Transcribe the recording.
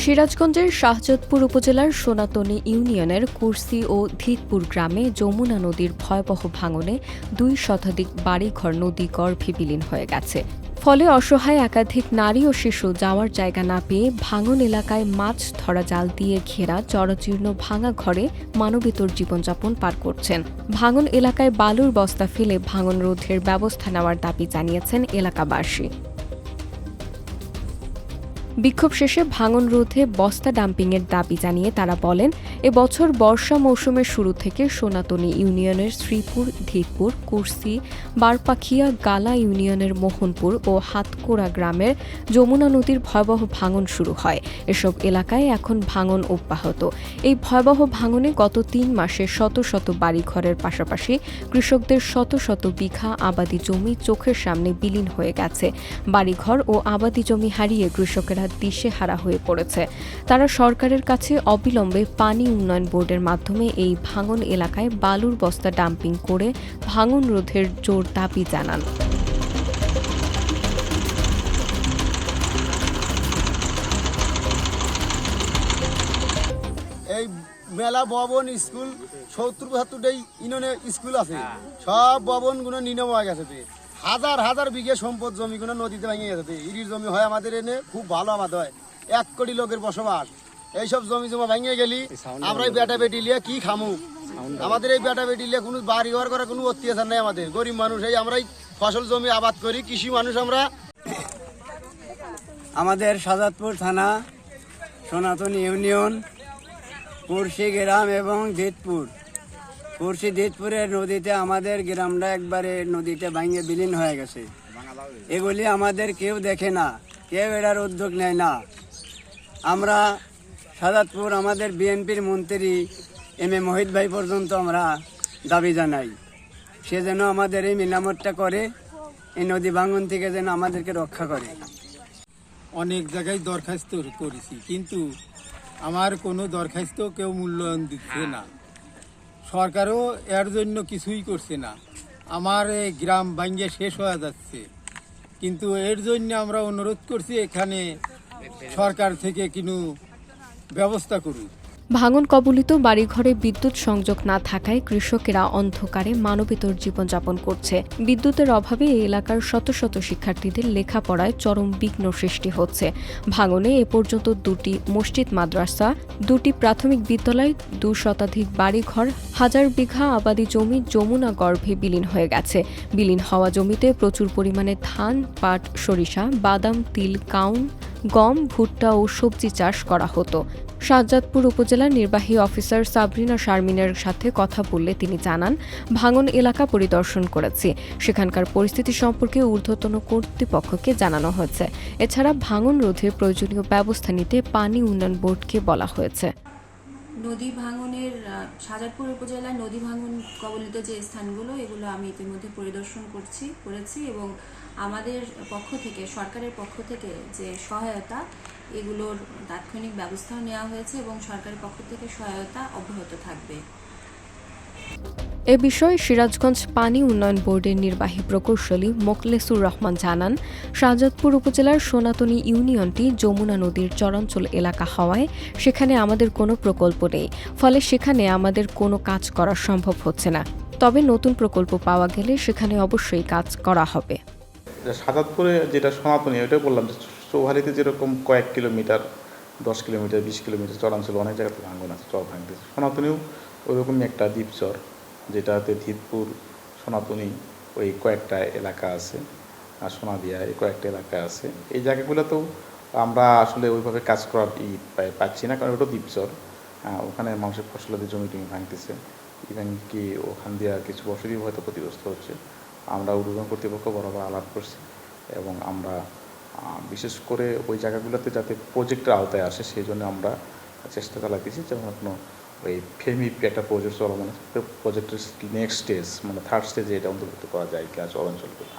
সিরাজগঞ্জের শাহজাদপুর উপজেলার সোনাতনী ইউনিয়নের কুরসি ও ধিতপুর গ্রামে যমুনা নদীর ভয়াবহ ভাঙনে ২ শতাধিক বাড়িঘর নদী গর্ভে বিলীন হয়ে গেছে। ফলে অসহায় একাধিক নারী ও শিশু যাওয়ার জায়গা না পেয়ে ভাঙন এলাকায় মাছ ধরা জাল দিয়ে ঘেরা জরাজীর্ণ ভাঙা ঘরে মানবেতর জীবনযাপন পার করছেন। ভাঙন এলাকায় বালুর বস্তা ফেলে ভাঙন রোধের ব্যবস্থা নেওয়ার দাবি জানিয়েছেন এলাকাবাসী। বিক্ষোভ শেষে ভাঙন রোধে বস্তা ডাম্পিংয়ের দাবি জানিয়ে তারা বলেন, এবছর বর্ষা মৌসুমের শুরু থেকে সোনাতনী ইউনিয়নের শ্রীপুর, ধিতপুর, কুরসি, বারপাখিয়া, গালা ইউনিয়নের মোহনপুর ও হাতকোড়া গ্রামের যমুনা নদীর ভয়াবহ ভাঙন শুরু হয়। এসব এলাকায় এখন ভাঙন অব্যাহত। এই ভয়াবহ ভাঙনে গত ৩ মাসে শত শত বাড়িঘরের পাশাপাশি কৃষকদের শত শত বিঘা আবাদি জমি চোখের সামনে বিলীন হয়ে গেছে। বাড়িঘর ও আবাদি জমি হারিয়ে কৃষকেরা দিশেহারা হয়ে পড়েছে। তারা সরকারের কাছে অবিলম্বে পানি উন্নয়ন বোর্ডের মাধ্যমে এই ভাঙন এলাকায় বালুর বস্তা ডাম্পিং করে ভাঙন রোধের জোর দাবি জানান। এই মেলা ভবন স্কুল ৭০-৭২টাই ইউনিয়নে স্কুল আছে, সব ভবনগুলো নির্মম হয়ে গেছে। হাজার হাজার বিঘে সম্পদ জমিগুলো নদীতে ভেঙে গেছে। ইরির জমি হয় আমাদের এনে খুব ভালো, আমাদের হয় ১ কোটি লোকের বসবাস। এইসব জমি জমা ভেঙে গেলি আমরা এই বেটা বেটি লিয়ে কি খামু? আমাদের এই বেটা বেটি লিয়ে কোনো বাড়ি ঘর করার কোনো অত্যাচার নেই। আমাদের গরিব মানুষ, এই আমরাই ফসল জমি আবাদ করি, কৃষি মানুষ আমরা। আমাদের শাহজাদপুর থানা, সোনাতনী ইউনিয়ন, কুরসি গ্রাম এবং ধিতপুর, কুরসি ধিতপুরের নদীতে আমাদের গ্রামটা একবারে নদীতে ভাঙে বিলীন হয়ে গেছে। এগুলি আমাদের কেউ দেখে না, কেউ এটার উদ্যোগ নেয় না। আমরা শাহজাদপুর আমাদের বিএনপির মন্ত্রী এম.এ. মোহিত ভাই পর্যন্ত আমরা দাবি জানাই, সে যেন আমাদের এই মেরামতটা করে, এই নদী ভাঙন থেকে যেন আমাদেরকে রক্ষা করে। অনেক জায়গায় দরখাস্ত করেছি, কিন্তু আমার কোনো দরখাস্ত কেউ মূল্যায়ন দিচ্ছে না। সরকারও এর জন্য কিছুই করছে না। আমার এই গ্রাম ভাঙ্গে শেষ হয়ে যাচ্ছে, কিন্তু এর জন্য আমরা অনুরোধ করছি এখানে সরকার থেকে কোনো ব্যবস্থা করুক। ভাঙন কবলিত বাড়িঘরে বিদ্যুৎ সংযোগ না থাকায় কৃষকেরা অন্ধকারে মানবেতর জীবনযাপন করছে। বিদ্যুতের অভাবে এই এলাকার শত শত শিক্ষার্থীদের লেখাপড়ায় চরম বিঘ্ন সৃষ্টি হচ্ছে। ভাঙনে এ পর্যন্ত 2টি মসজিদ মাদ্রাসা, 2টি প্রাথমিক বিদ্যালয়, 2 শতাধিক বাড়িঘর, হাজার বিঘা আবাদি জমি যমুনা গর্ভে বিলীন হয়ে গেছে। বিলীন হওয়া জমিতে প্রচুর পরিমাণে ধান, পাট, সরিষা, বাদাম, তিল, কাউন, গম, ভুট্টা ও সবজি চাষ করা হতো। শাহজাদপুর উপজেলার নির্বাহী অফিসার সাবরিনা শারমিনের সাথে কথা বললে তিনি জানান, ভাঙন এলাকা পরিদর্শন করেছি, সেখানকার পরিস্থিতি সম্পর্কে ঊর্ধ্বতন কর্তৃপক্ষকে জানানো হয়েছে। এছাড়া ভাঙন রোধে প্রয়োজনীয় ব্যবস্থা নিতে পানি উন্নয়ন বোর্ডকে বলা হয়েছে। নদী ভাঙনের শাহজাদপুর উপজেলার নদী ভাঙন কবলিত যে স্থানগুলো, এগুলো আমি ইতিমধ্যে পরিদর্শন করেছি এবং আমাদের পক্ষ থেকে, সরকারের পক্ষ থেকে যে সহায়তা, এগুলোর তাৎক্ষণিক ব্যবস্থা নেওয়া হয়েছে এবং সরকারের পক্ষ থেকে সহায়তা অব্যাহত থাকবে। এ বিষয়ে সিরাজগঞ্জ পানি উন্নয়ন বোর্ডের নির্বাহী প্রকৌশলী মোখলেসুর রহমান জানান, শাহজাদপুর উপজেলার সোনাতনী ইউনিয়নটি যমুনা নদীর চরাঞ্চল এলাকা হওয়ায় সেখানে আমাদের কোনো প্রকল্প নেই, ফলে সেখানে আমাদের কোনো কাজ করা সম্ভব হচ্ছে না। তবে নতুন প্রকল্প পাওয়া গেলে সেখানে অবশ্যই কাজ করা হবে। শাহজাদপুরে যেটা সোনাতনী, ওইটাই বললাম যে চৌহালিতে যেরকম কয়েক কিলোমিটার, 10 কিলোমিটার, 20 কিলোমিটার চরাঞ্চল অনেক জায়গাতে ভাঙন আছে, চর ভাঙতেছে। সোনাতনীও ওইরকমই একটা দ্বীপচর, যেটাতে ধিতপুর, সোনাতনী ওই কয়েকটা এলাকা আছে, আর সোনাদিয়া এই কয়েকটা এলাকা আছে। এই জায়গাগুলোতেও আমরা আসলে ওইভাবে কাজ করার পাচ্ছি না, কারণ ওটা দ্বীপচর। ওখানে মানুষের ফসলাদের জমি টমি ভাঙতেছে, ইভেন কি ওখান দিয়ে কিছু বসতি হয়তো ক্ষতিগ্রস্ত হচ্ছে। আমরা ঊর্ধ্বতন কর্তৃপক্ষ বরাবর আলাপ করছি এবং আমরা বিশেষ করে ওই জায়গাগুলোতে যাতে প্রজেক্টের আওতায় আসে সেই জন্য আমরা চেষ্টা চালাতেছি। যেমন এখনো ওই ফেমিপি একটা প্রজেক্ট চলমান আছে, প্রজেক্টের নেক্সট স্টেজ মানে 3rd স্টেজে এটা অন্তর্ভুক্ত করা যায় কি আছে অঞ্চলগুলো।